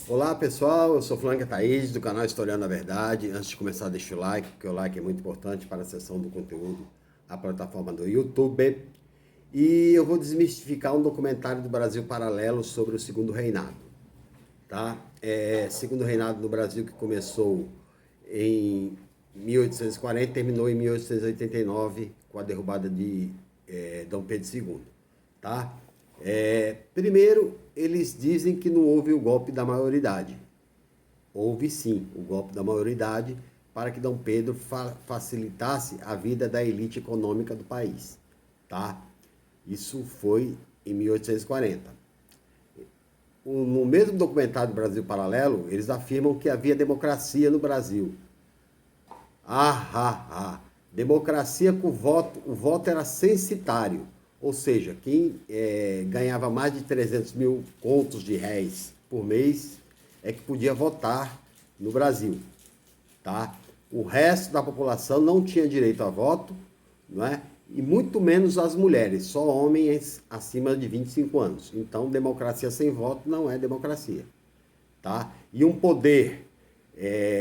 Olá pessoal, eu sou Flanca Thaís do canal Historiando a Verdade. Antes de começar, deixa o like, porque o like é muito importante para a seção do conteúdo, a plataforma do YouTube. E eu vou desmistificar um documentário do Brasil Paralelo sobre o Segundo Reinado. Tá? Segundo Reinado no Brasil, que começou em 1840 e terminou em 1889 com a derrubada de Dom Pedro II. Tá? Primeiro, eles dizem que não houve o golpe da maioridade. Houve sim o golpe da maioridade para que Dom Pedro facilitasse a vida da elite econômica do país. Tá? Isso foi em 1840. No mesmo documentário do Brasil Paralelo, eles afirmam que havia democracia no Brasil. Democracia com o voto era censitário. Ou seja, quem ganhava mais de 300 mil contos de réis por mês é que podia votar no Brasil. Tá? O resto da população não tinha direito a voto, não é? E muito menos as mulheres, só homens acima de 25 anos. Então, democracia sem voto não é democracia. Tá? E um poder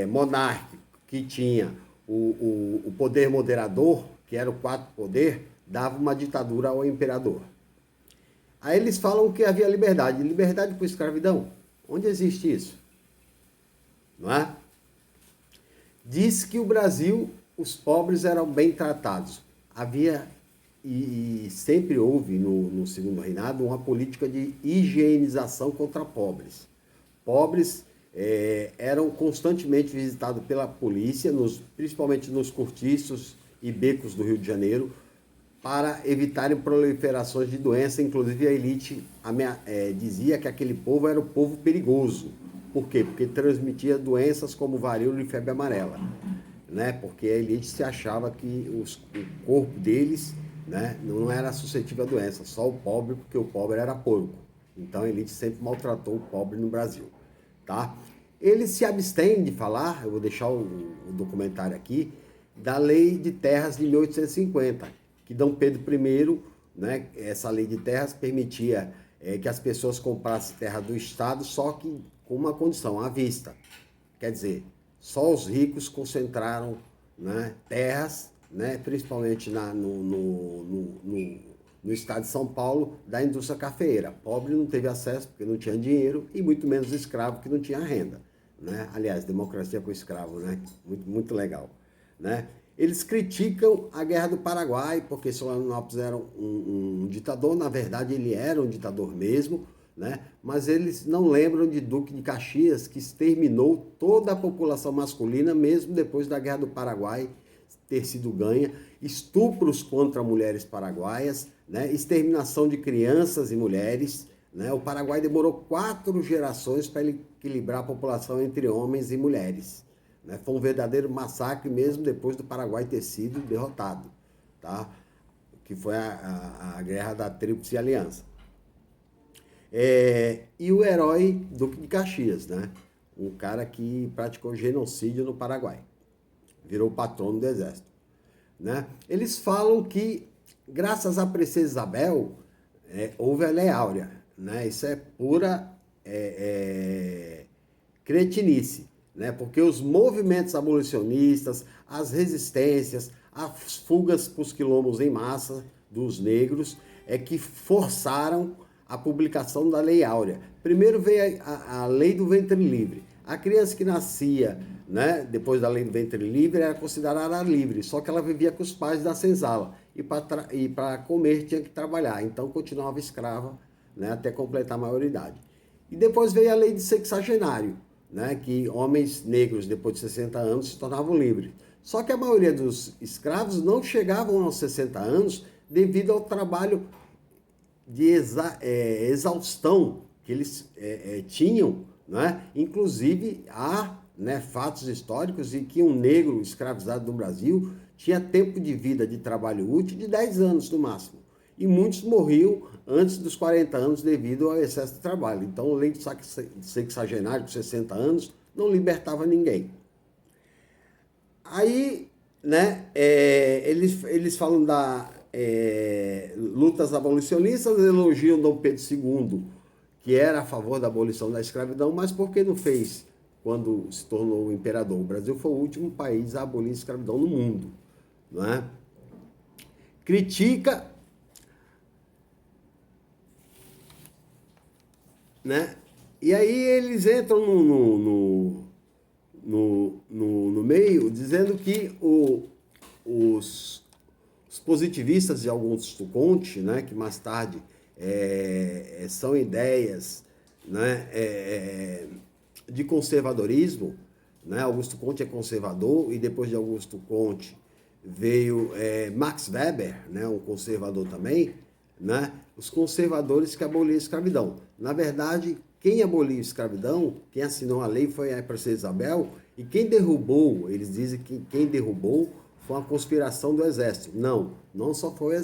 monárquico que tinha o poder moderador, que era o quarto poder, dava uma ditadura ao imperador. Aí eles falam que havia liberdade. Liberdade por escravidão? Onde existe isso? Não é? Diz que o Brasil, os pobres eram bem tratados. Havia e sempre houve no Segundo Reinado uma política de higienização contra pobres. Pobres eram constantemente visitados pela polícia, principalmente nos cortiços e becos do Rio de Janeiro, para evitarem proliferações de doenças. Inclusive a elite dizia que aquele povo era o povo perigoso. Por quê? Porque transmitia doenças como varíola e febre amarela. Né? Porque a elite se achava que o corpo deles, né, não era suscetível a doença, só o pobre, porque o pobre era porco. Então a elite sempre maltratou o pobre no Brasil. Tá? Eles se abstêm de falar, eu vou deixar o documentário aqui, da Lei de Terras de 1850, que Dom Pedro I, né, essa lei de terras permitia que as pessoas comprassem terra do Estado, só que com uma condição, à vista. Quer dizer, só os ricos concentraram, né, terras, né, principalmente no estado de São Paulo, da indústria cafeeira. Pobre não teve acesso porque não tinha dinheiro, e muito menos escravo que não tinha renda. Né? Aliás, democracia com escravo, né? Muito, muito legal. Né? Eles criticam a Guerra do Paraguai, porque Solano Lopes era um ditador. Na verdade, ele era um ditador mesmo, né? Mas eles não lembram de Duque de Caxias, que exterminou toda a população masculina, mesmo depois da Guerra do Paraguai ter sido ganha, estupros contra mulheres paraguaias, né? Exterminação de crianças e mulheres. Né? O Paraguai demorou 4 gerações para equilibrar a população entre homens e mulheres. Né? Foi um verdadeiro massacre mesmo depois do Paraguai ter sido derrotado, tá? Que foi a Guerra da Tríplice Aliança. E o herói Duque de Caxias, né? Um cara que praticou genocídio no Paraguai. Virou patrono do exército. Né? Eles falam que, graças à princesa Isabel, houve a Lei Áurea. Né? Isso é pura cretinice. Né? Porque os movimentos abolicionistas, as resistências, as fugas para os quilombos em massa dos negros, que forçaram a publicação da Lei Áurea. Primeiro veio a Lei do Ventre Livre. A criança que nascia, né, depois da Lei do Ventre Livre era considerada livre, só que ela vivia com os pais da senzala e para comer tinha que trabalhar, então continuava escrava, né, até completar a maioridade. E depois veio a Lei de Sexagenário, né, que homens negros depois de 60 anos se tornavam livres. Só que a maioria dos escravos não chegavam aos 60 anos devido ao trabalho de exaustão que eles tinham, né? Inclusive há, né, fatos históricos em que um negro escravizado no Brasil tinha tempo de vida de trabalho útil de 10 anos no máximo. E muitos morriam antes dos 40 anos devido ao excesso de trabalho. Então, a lei de sexagenário de 60 anos não libertava ninguém. Aí, né, eles falam da lutas abolicionistas, elogiam Dom Pedro II, que era a favor da abolição da escravidão, mas por que não fez quando se tornou imperador? O Brasil foi o último país a abolir a escravidão no mundo, não é? Critica, né? E aí eles entram no meio dizendo que os positivistas de Augusto Comte, né, que mais tarde são ideias, né, de conservadorismo, né? Augusto Comte é conservador e depois de Augusto Comte veio Max Weber, né, um conservador também, né? Os conservadores que aboliram a escravidão. Na verdade, quem aboliu a escravidão, quem assinou a lei foi a princesa Isabel, e quem derrubou, eles dizem que quem derrubou foi uma conspiração do exército. Não, não só foi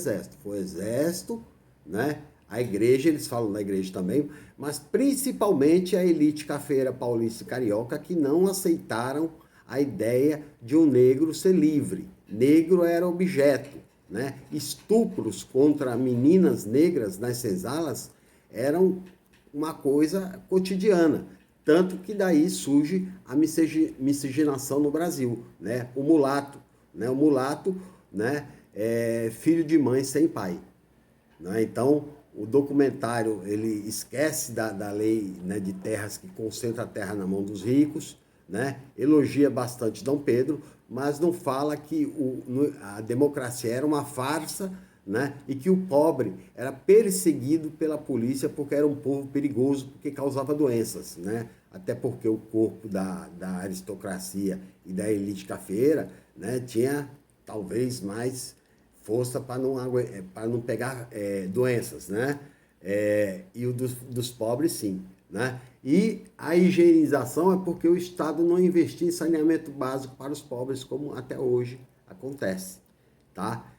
o exército, né? A igreja, eles falam da igreja também, mas principalmente a elite cafeira paulista e carioca que não aceitaram a ideia de um negro ser livre. Negro era objeto, né? Estupros contra meninas negras nas senzalas eram uma coisa cotidiana. Tanto que daí surge a miscigenação no Brasil, né? O mulato, né? O mulato, né? É filho de mãe sem pai, né? Então, o documentário ele esquece da lei, né, de terras que concentra a terra na mão dos ricos, né? Elogia bastante Dom Pedro, mas não fala que a democracia era uma farsa, né? E que o pobre era perseguido pela polícia porque era um povo perigoso, porque causava doenças, né? Até porque o corpo da aristocracia e da elite cafeira, né, tinha talvez mais força para não pegar doenças, né? E o dos pobres, sim, né? E a higienização é porque o Estado não investia em saneamento básico para os pobres, como até hoje acontece, tá?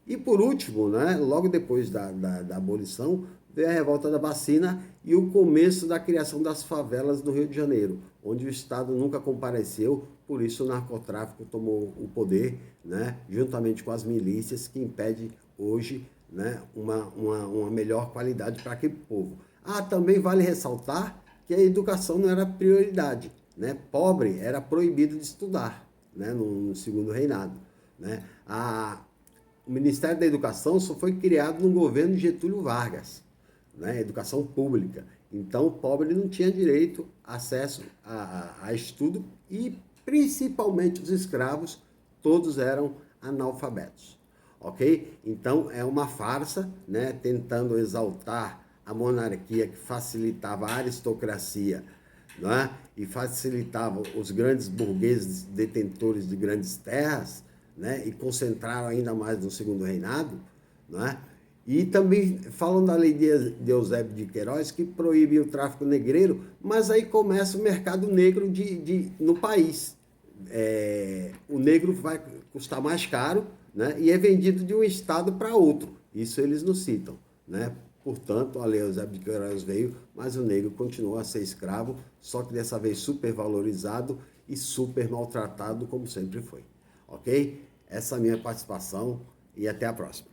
E por último, né, logo depois da abolição, veio a revolta da vacina e o começo da criação das favelas do Rio de Janeiro, onde o Estado nunca compareceu, por isso o narcotráfico tomou o poder, né, juntamente com as milícias, que impede hoje, né, uma melhor qualidade para aquele povo. Também vale ressaltar que a educação não era prioridade, né? Pobre era proibido de estudar, né, no segundo reinado, né? O Ministério da Educação só foi criado no governo de Getúlio Vargas, né? Educação pública. Então, o pobre não tinha direito a acesso a estudo e, principalmente, os escravos, todos eram analfabetos, ok? Então, é uma farsa, né? Tentando exaltar a monarquia que facilitava a aristocracia, não é? E facilitava os grandes burgueses detentores de grandes terras, né? E concentraram ainda mais no segundo reinado, não é? E também falam da lei de Eusébio de Queiroz, que proíbe o tráfico negreiro, mas aí começa o mercado negro no país. O negro vai custar mais caro, né? E é vendido de um estado para outro. Isso eles não citam, né? Portanto, a lei Eusébio de Queiroz veio, mas o negro continuou a ser escravo, só que dessa vez super valorizado e super maltratado, como sempre foi. Ok? Essa é a minha participação e até a próxima.